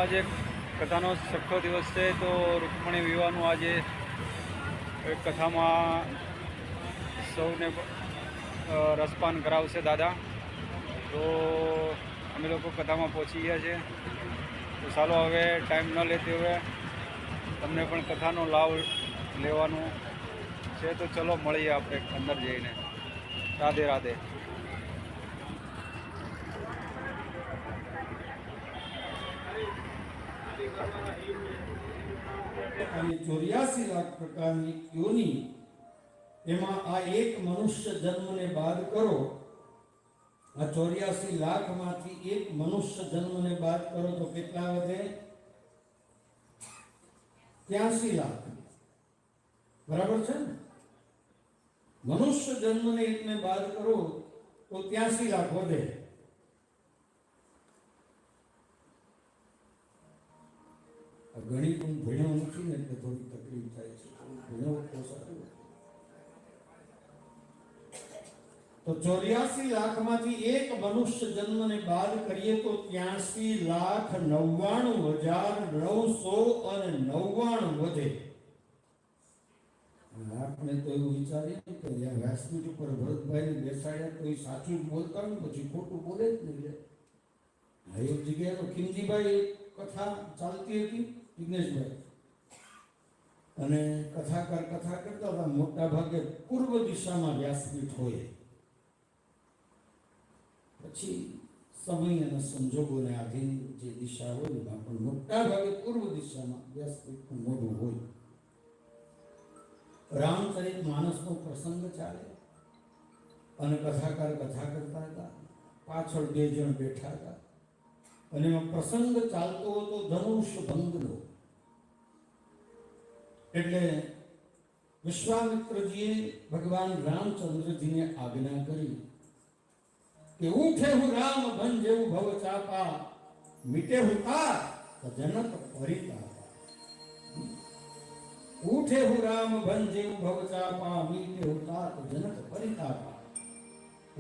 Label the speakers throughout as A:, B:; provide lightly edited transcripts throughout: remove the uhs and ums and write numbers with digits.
A: આજે કથાનો છઠ્ઠો દિવસ છે, તો રૂકમણી વિવાહનું આજે કથામાં સૌને રસપાન કરાવશે દાદા. તો અમે લોકો કથામાં પહોંચી ગયા છે. તો ચાલો હવે ટાઈમ ન લેતી હવે તમને પણ કથાનો લાભ લેવાનું છે. તો ચલો મળીએ આપણે અંદર જઈને. રાધે રાધે.
B: અને 84 લાખ પ્રકારની યોની, એમાં આ એક મનુષ્ય જન્મને બાદ કરો. આ 84 લાખમાંથી એક મનુષ્ય જન્મને બાદ કરો તો કેટલા વધે? 83 લાખ. બરાબર છે ને? મનુષ્ય જન્મને એકને બાદ કરો તો 83 લાખ વધે. ગણિત હું ભણ્યો નથી ને એટલે થોડી તકલીફ થાય છે. ભણ્યો તો સારું. તો 84 લાખમાંથી એક મનુષ્ય જન્મને બાદ કરીએ તો 83,99,999 વધે. આપણે તો એવું વિચારીએ કે વ્યાસપીઠ ઉપર ભરતભાઈ બેસાડ્યા તો એ સાચું જ બોલતા ને, પછી ખોટું બોલે જ નહીં. એક જગ્યાએ તો ખીમજીભાઈ કથા ચાલતી હતી, વિઘ્નેશભાઈ, અને કથા કરતા હતા. મોટા ભાગે પૂર્વ દિશામાં વ્યાસપીઠ હોય. પછી સમય અને સંજોગોને આધીન જે દિશા હોય એમાં પણ મોટા ભાગે પૂર્વ દિશામાં વ્યાસપીઠનું મોઢું હોય. રામચરિત માનસનો પ્રસંગ ચાલે અને કથાકાર કથા કરતા હતા. પાછળ બે જણ બેઠા હતા અને એમાં પ્રસંગ ચાલતો હતો ધનુષ ભંગનો. એટલે વિશ્વામિત્રજીએ ભગવાન રામચંદ્રજીને આજ્ઞા કરી કે ઉઠે હું રામ ભન જેવું ભવ ચાપા, મીટે હું તાર જનક પરિતાપા. ઉઠે હું રામ ભન જેવું ભવ ચાપા, મીટે હું તાર જનક પરિતાપા.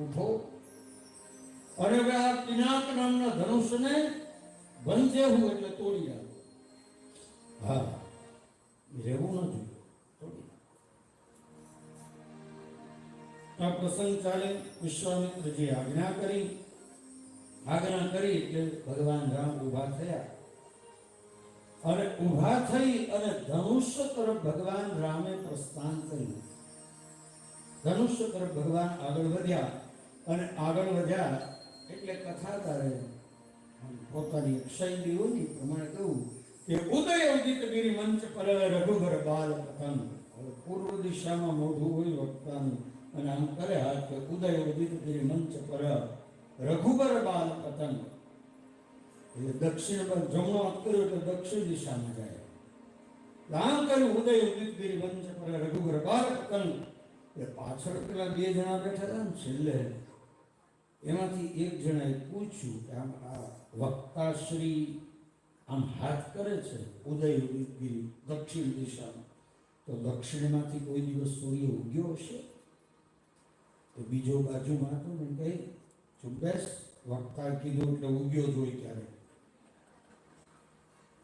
B: ઉઠો અને હવે આ પિનાક નામના ધનુષને ભંજે હું એટલે તોડી આવો. હા, રહેવું ન જોઈએ, તોડી આ પ્રસંગ ચાલે. વિશ્વામિત્રજી આજ્ઞા કરી એટલે ભગવાન રામ ઊભા થયા અને ઊભા થઈ અને ધનુષ્ય તરફ ભગવાન રામે પ્રસ્થાન કર્યું. ધનુષ્ય તરફ ભગવાન આગળ વધ્યા અને આગળ વધ્યા એટલે કથાકારે પોતાની શૈલીઓની પ્રમાણે કહ્યું કે ઉદય ઉદિત ગિરી મંચ પર રઘુબર બાલ પતંગ. પૂર્વ દિશામાં મોઢું હોય વક્તાનું અને આમ કરે હાથ કે ઉદય ઉદિત ગિરી મંચ પર રઘુબર બાલ પતંગ. એટલે દક્ષિણ પર જમણો હાથ કર્યો એટલે દક્ષિણ દિશામાં જાય. આમ કર્યું ઉદય ઉદિત ગિરી મંચ પર રઘુબર બાલ પતંગ. એ પાછળ પેલા બે જણા બેઠા હતા ને છેલ્લે, એમાંથી એક જણાએ પૂછ્યું કે આમ આ વક્તાશ્રી આમ હાથ કરે છે ઉદય ઉદિત ગિરી દક્ષિણ દિશામાં, તો દક્ષિણમાંથી કોઈ દિવસ સૂર્ય ઉગ્યો હશે? તો બીજો બાજુમાં હતો ને કહે ચુપેસ, વક્તા કીધું એટલે ઉગ્યો જ હોય ક્યારે.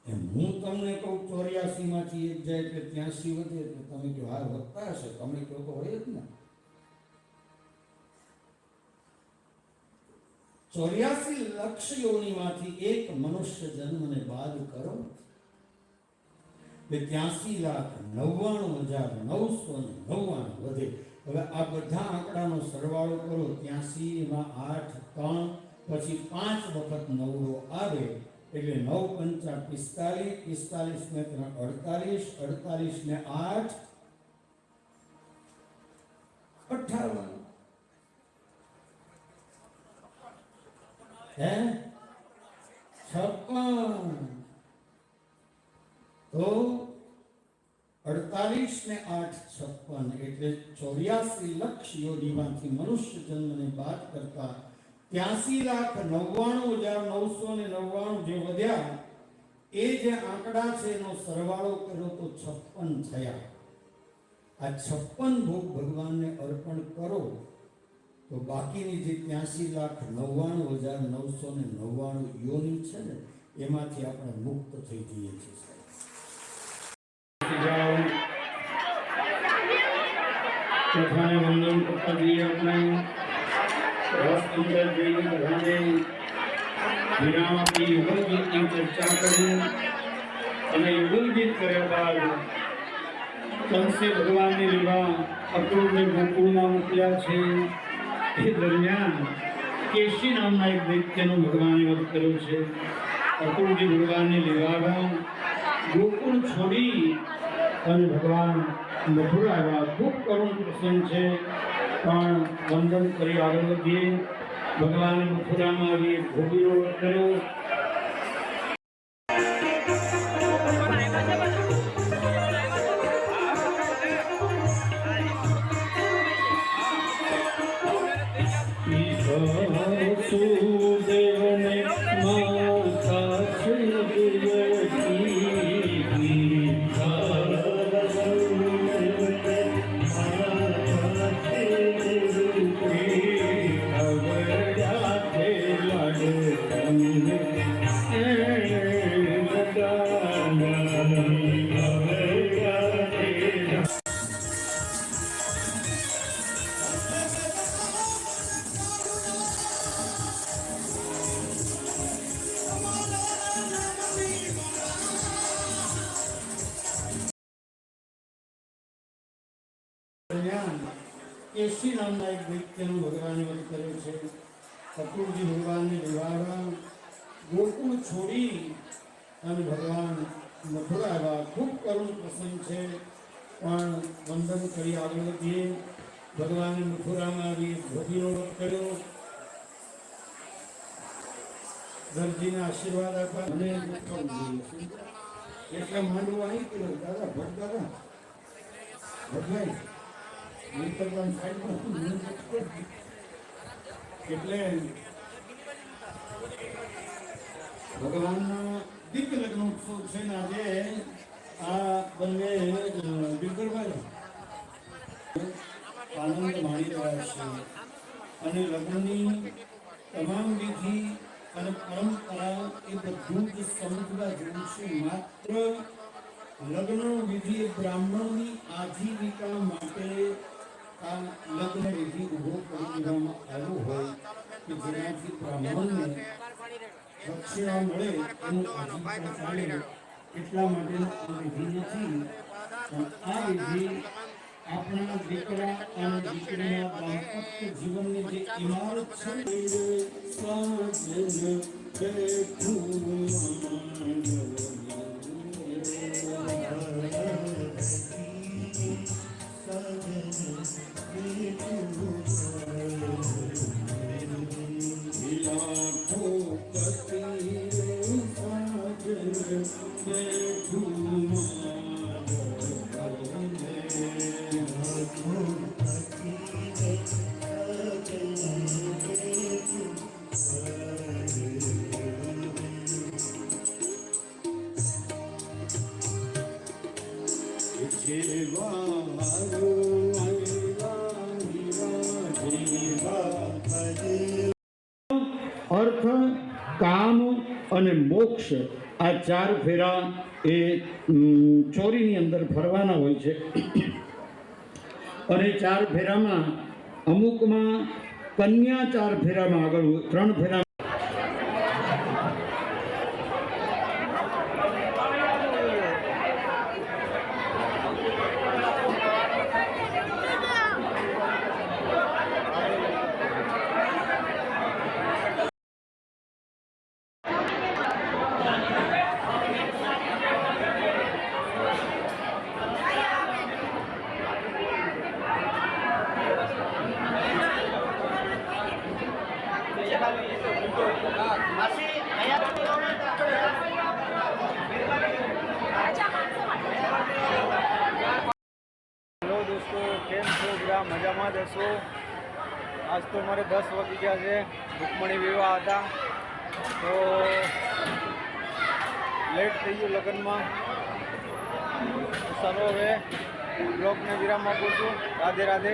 B: એમ હું તમને કહું 84 માંથી એક જાય એટલે 83 વધે એટલે તમે કહો હા વક્તા હશે, તમે કહો તો હોય જ ને. 84 લક્ષ યોનિમાંથી એક મનુષ્ય જન્મને બાદ કરો એટલે 83,99,999 વધે. હવે આ બધા આંકડાનો સરવાળો કરો. 83 માં 8 3 પછી 5 વખત નવડો આવે એટલે 9 પંચા 45, 45 ને 3 48, 48 ને 8 58. હે 56. તો 48 ને 8 56 એટલે 84 લક્ષ યોનિમાંથી મનુષ્ય જન્મને બાદ કરતા 83,99,999 જે વધ્યા એ જે આંકડા છે એનો સરવાળો કર્યો તો 56 થયા. આ 56 ભોગ ભગવાનને અર્પણ કરો તો બાકીની જે 83,99,999 યોની છે ને એમાંથી આપણે મુક્ત થઈ જઈએ છીએ સાહેબ.
C: જાઓ કથાને વંદન કરતા જઈએ આપણે રસ અંદર જઈને બધાને વિરામ આપી યુગલ ગીતની ચર્ચા કરી અને યુગલ ગીત કર્યા બાદ કંસે ભગવાનની લીલા અક્રૂરને ગોકુળમાં મોકલ્યા છે એ દરમિયાન કેશી નામના એક દૈત્યનું ભગવાને વધ કર્યો છે. અક્રૂરજી ભગવાનની લીલામાં ગોકુળ છોડી અને ભગવાન મથુરા આવ્યા. ખૂબ કરુણ પ્રસંગ છે, પણ વંદન કરી આગળ વધીએ. ભગવાને મથુરામાં આવી ભોગીનો વધ કર્યો. વાસુદેવને માતા છે દરમિયાન કેશી નામના એક દૈત્યનું ભગવાને વધ કર્યો છે. અક્રૂરજી ભગવાનને નિવારવા ગોકુળ છોડી અને ભગવાન મથુરા આવ્યા. ખૂબ કરુણ પ્રસંગ છે, પણ વંદન કરી આગળ વધીએ. ભગવાને મથુરામાં આવી ભોગીનો વધ કર્યો. દરજીને આશીર્વાદ આપ્યા અને એટલે માંડવું અહીં કર્યો. દાદા ભટ દાદા ભગવાન એટલે ભગવાનના દિવ્ય લગ્ન ઉત્સવ છે ને આજે આ બંને બિરબલભાઈ આનંદ માણી રહ્યા છે અને લગ્નની તમામ વિધિ અને પરંપરા એ બધું જ સમજવા જેવું છે. માત્ર લગ્ન વિધિ બ્રાહ્મણની આજીવિકા માટે આ લગ્ન વિધિ ઉભો કરી દેવામાં આવ્યો હોય કે જેનાથી બ્રાહ્મણને દક્ષિણા મળે એનું આજીવિકા ચાલે એટલા માટેનો આ વિધિ નથી. પણ આ વિધિ આપણા દીકરા અને દીકરીના દાંપત્ય જીવનની જે ઇમારત અર્થ, કામ અને મોક્ષ આ ચાર ફેરા એ ચોરીની અંદર ફરવાના હોય છે. અને ચાર ફેરામાં અમુકમાં કન્યા ચાર ફેરામાં આગળ 3 ફેરા
A: હેલો દોસ્તો, કેમ છો? બધા મજામાં જ હશો. આજ તો મારે 10 વાગી ગયા છે. રૂકમણી વિવાહ હતા તો લેટ થઈ ગયું લગ્નમાં. ચાલો હવે બ્લોગને વિરામ આપું છું. રાધે રાધે.